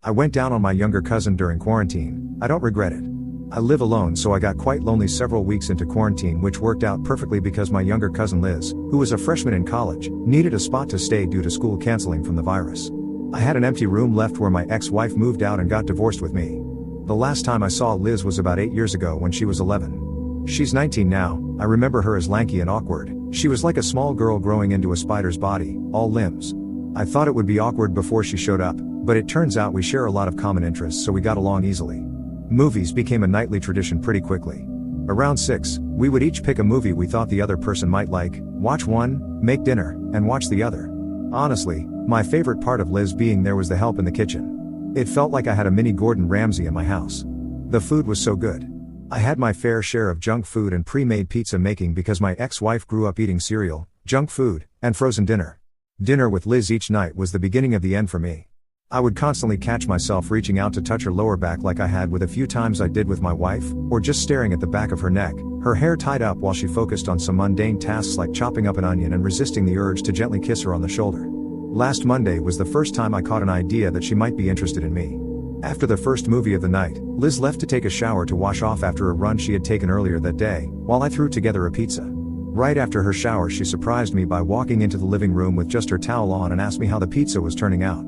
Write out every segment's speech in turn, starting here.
I went down on my younger cousin during quarantine. I don't regret it. I live alone, so I got quite lonely several weeks into quarantine, which worked out perfectly because my younger cousin Liz, who was a freshman in college, needed a spot to stay due to school canceling from the virus. I had an empty room left where my ex-wife moved out and got divorced with me. The last time I saw Liz was about 8 years ago when she was 11. She's 19 now. I remember her as lanky and awkward. She was like a small girl growing into a spider's body, all limbs. I thought it would be awkward before she showed up, but it turns out we share a lot of common interests, so we got along easily. Movies became a nightly tradition pretty quickly. Around 6, we would each pick a movie we thought the other person might like, watch one, make dinner, and watch the other. Honestly, my favorite part of Liz being there was the help in the kitchen. It felt like I had a mini Gordon Ramsay in my house. The food was so good. I had my fair share of junk food and pre-made pizza making because my ex-wife grew up eating cereal, junk food, and frozen dinner. Dinner with Liz each night was the beginning of the end for me. I would constantly catch myself reaching out to touch her lower back like I had with a few times I did with my wife, or just staring at the back of her neck, her hair tied up while she focused on some mundane tasks like chopping up an onion and resisting the urge to gently kiss her on the shoulder. Last Monday was the first time I caught an idea that she might be interested in me. After the first movie of the night, Liz left to take a shower to wash off after a run she had taken earlier that day, while I threw together a pizza. Right after her shower, she surprised me by walking into the living room with just her towel on and asked me how the pizza was turning out.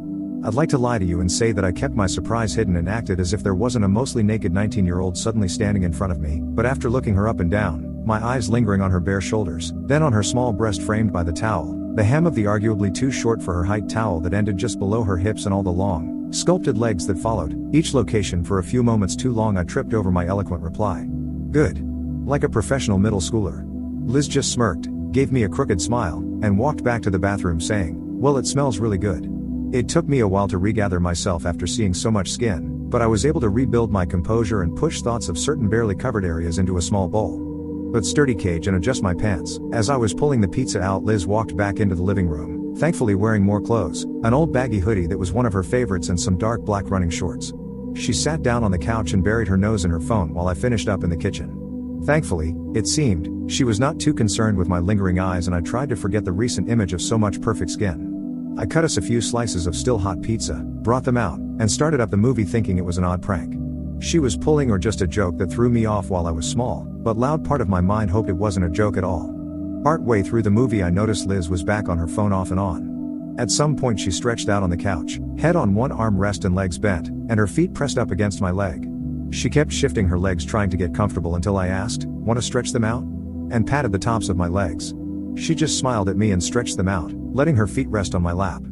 I'd like to lie to you and say that I kept my surprise hidden and acted as if there wasn't a mostly naked 19-year-old suddenly standing in front of me, but after looking her up and down, my eyes lingering on her bare shoulders, then on her small breast framed by the towel, the hem of the arguably too short for her height towel that ended just below her hips and all the long, sculpted legs that followed, each location for a few moments too long, I tripped over my eloquent reply. Good. Like a professional middle schooler. Liz just smirked, gave me a crooked smile, and walked back to the bathroom saying, "Well, it smells really good." It took me a while to regather myself after seeing so much skin, but I was able to rebuild my composure and push thoughts of certain barely covered areas into a small bowl. But sturdy cage and adjust my pants. As I was pulling the pizza out, Liz walked back into the living room, thankfully wearing more clothes, an old baggy hoodie that was one of her favorites and some dark black running shorts. She sat down on the couch and buried her nose in her phone while I finished up in the kitchen. Thankfully, it seemed, she was not too concerned with my lingering eyes, and I tried to forget the recent image of so much perfect skin. I cut us a few slices of still hot pizza, brought them out, and started up the movie thinking it was an odd prank. She was pulling or just a joke that threw me off while I was small, but loud part of my mind hoped it wasn't a joke at all. Partway through the movie I noticed Liz was back on her phone off and on. At some point she stretched out on the couch, head on one arm rest and legs bent, and her feet pressed up against my leg. She kept shifting her legs trying to get comfortable until I asked, "Want to stretch them out?" and patted the tops of my legs. She just smiled at me and stretched them out, letting her feet rest on my lap.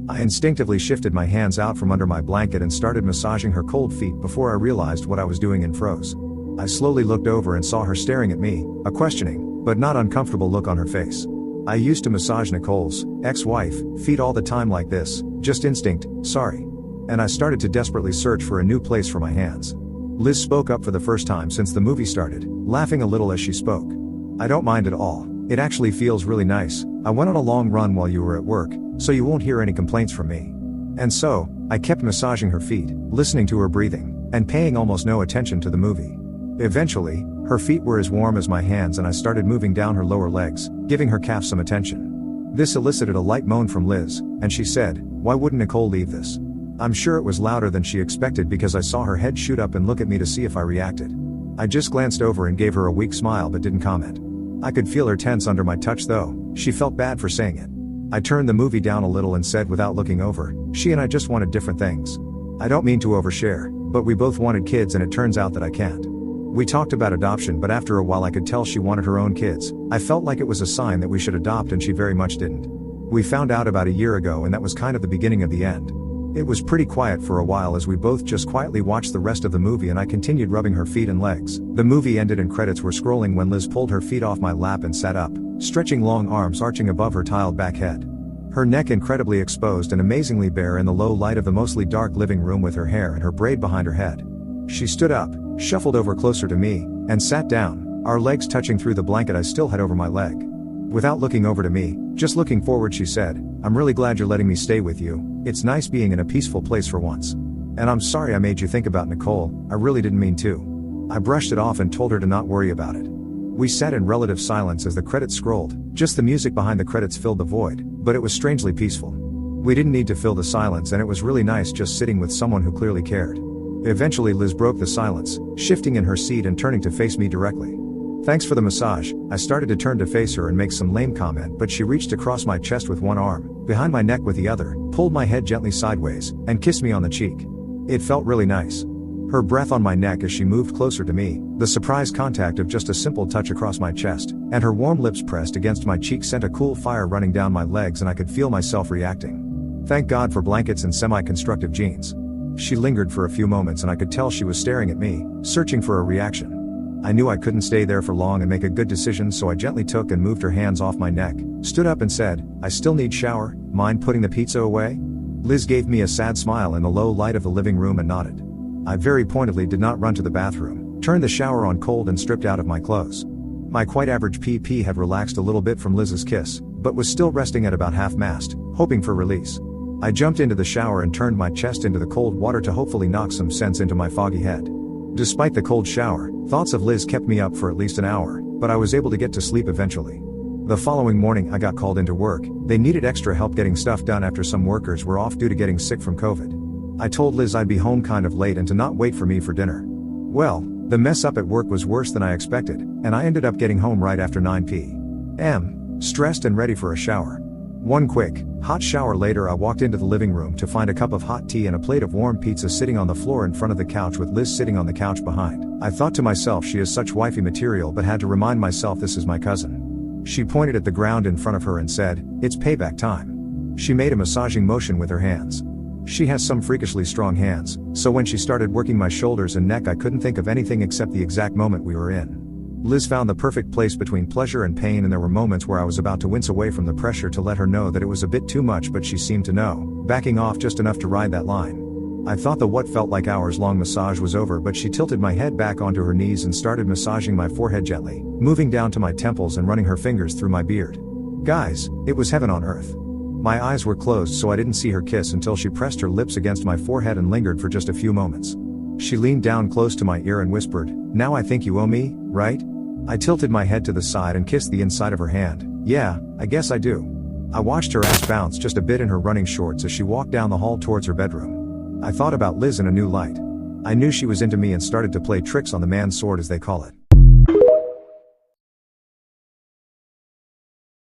I instinctively shifted my hands out from under my blanket and started massaging her cold feet before I realized what I was doing and froze. I slowly looked over and saw her staring at me, a questioning, but not uncomfortable look on her face. I used to massage Nicole's ex-wife feet all the time like this, just instinct, sorry. And I started to desperately search for a new place for my hands. Liz spoke up for the first time since the movie started, laughing a little as she spoke. "I don't mind at all. It actually feels really nice. I went on a long run while you were at work, so you won't hear any complaints from me." And so, I kept massaging her feet, listening to her breathing, and paying almost no attention to the movie. Eventually, her feet were as warm as my hands and I started moving down her lower legs, giving her calf some attention. This elicited a light moan from Liz, and she said, "Why wouldn't Nicole leave this?" I'm sure it was louder than she expected because I saw her head shoot up and look at me to see if I reacted. I just glanced over and gave her a weak smile but didn't comment. I could feel her tense under my touch though. She felt bad for saying it. I turned the movie down a little and said without looking over, "She and I just wanted different things. I don't mean to overshare, but we both wanted kids and it turns out that I can't." We talked about adoption, but after a while I could tell she wanted her own kids. I felt like it was a sign that we should adopt and she very much didn't. We found out about a year ago and that was kind of the beginning of the end. It was pretty quiet for a while as we both just quietly watched the rest of the movie and I continued rubbing her feet and legs. The movie ended and credits were scrolling when Liz pulled her feet off my lap and sat up, stretching long arms arching above her tiled back head. Her neck incredibly exposed and amazingly bare in the low light of the mostly dark living room with her hair and her braid behind her head. She stood up, shuffled over closer to me, and sat down, our legs touching through the blanket I still had over my leg. Without looking over to me, just looking forward, she said, "I'm really glad you're letting me stay with you. It's nice being in a peaceful place for once. And I'm sorry I made you think about Nicole, I really didn't mean to." I brushed it off and told her to not worry about it. We sat in relative silence as the credits scrolled, just the music behind the credits filled the void, but it was strangely peaceful. We didn't need to fill the silence, and it was really nice just sitting with someone who clearly cared. Eventually Liz broke the silence, shifting in her seat and turning to face me directly. "Thanks for the massage." I started to turn to face her and make some lame comment, but she reached across my chest with one arm, behind my neck with the other, pulled my head gently sideways, and kissed me on the cheek. It felt really nice. Her breath on my neck as she moved closer to me, the surprise contact of just a simple touch across my chest, and her warm lips pressed against my cheek sent a cool fire running down my legs, and I could feel myself reacting. Thank God for blankets and semi-constructive jeans. She lingered for a few moments and I could tell she was staring at me, searching for a reaction. I knew I couldn't stay there for long and make a good decision, so I gently took and moved her hands off my neck, stood up and said, "I still need shower, mind putting the pizza away?" Liz gave me a sad smile in the low light of the living room and nodded. I very pointedly did not run to the bathroom, turned the shower on cold and stripped out of my clothes. My quite average PP had relaxed a little bit from Liz's kiss, but was still resting at about half-mast, hoping for release. I jumped into the shower and turned my chest into the cold water to hopefully knock some sense into my foggy head. Despite the cold shower, thoughts of Liz kept me up for at least an hour, but I was able to get to sleep eventually. The following morning I got called into work. They needed extra help getting stuff done after some workers were off due to getting sick from COVID. I told Liz I'd be home kind of late and to not wait for me for dinner. Well, the mess up at work was worse than I expected, and I ended up getting home right after 9 p.m., stressed and ready for a shower. One quick, hot shower later I walked into the living room to find a cup of hot tea and a plate of warm pizza sitting on the floor in front of the couch with Liz sitting on the couch behind. I thought to myself she is such wifey material, but had to remind myself this is my cousin. She pointed at the ground in front of her and said, "It's payback time." She made a massaging motion with her hands. She has some freakishly strong hands, so when she started working my shoulders and neck I couldn't think of anything except the exact moment we were in. Liz found the perfect place between pleasure and pain, and there were moments where I was about to wince away from the pressure to let her know that it was a bit too much, but she seemed to know, backing off just enough to ride that line. I thought the what felt like hours-long massage was over, but she tilted my head back onto her knees and started massaging my forehead gently, moving down to my temples and running her fingers through my beard. Guys, it was heaven on earth. My eyes were closed so I didn't see her kiss until she pressed her lips against my forehead and lingered for just a few moments. She leaned down close to my ear and whispered, "Now I think you owe me, right?" I tilted my head to the side and kissed the inside of her hand. "Yeah, I guess I do." I watched her ass bounce just a bit in her running shorts as she walked down the hall towards her bedroom. I thought about Liz in a new light. I knew she was into me and started to play tricks on the man's sword, as they call it.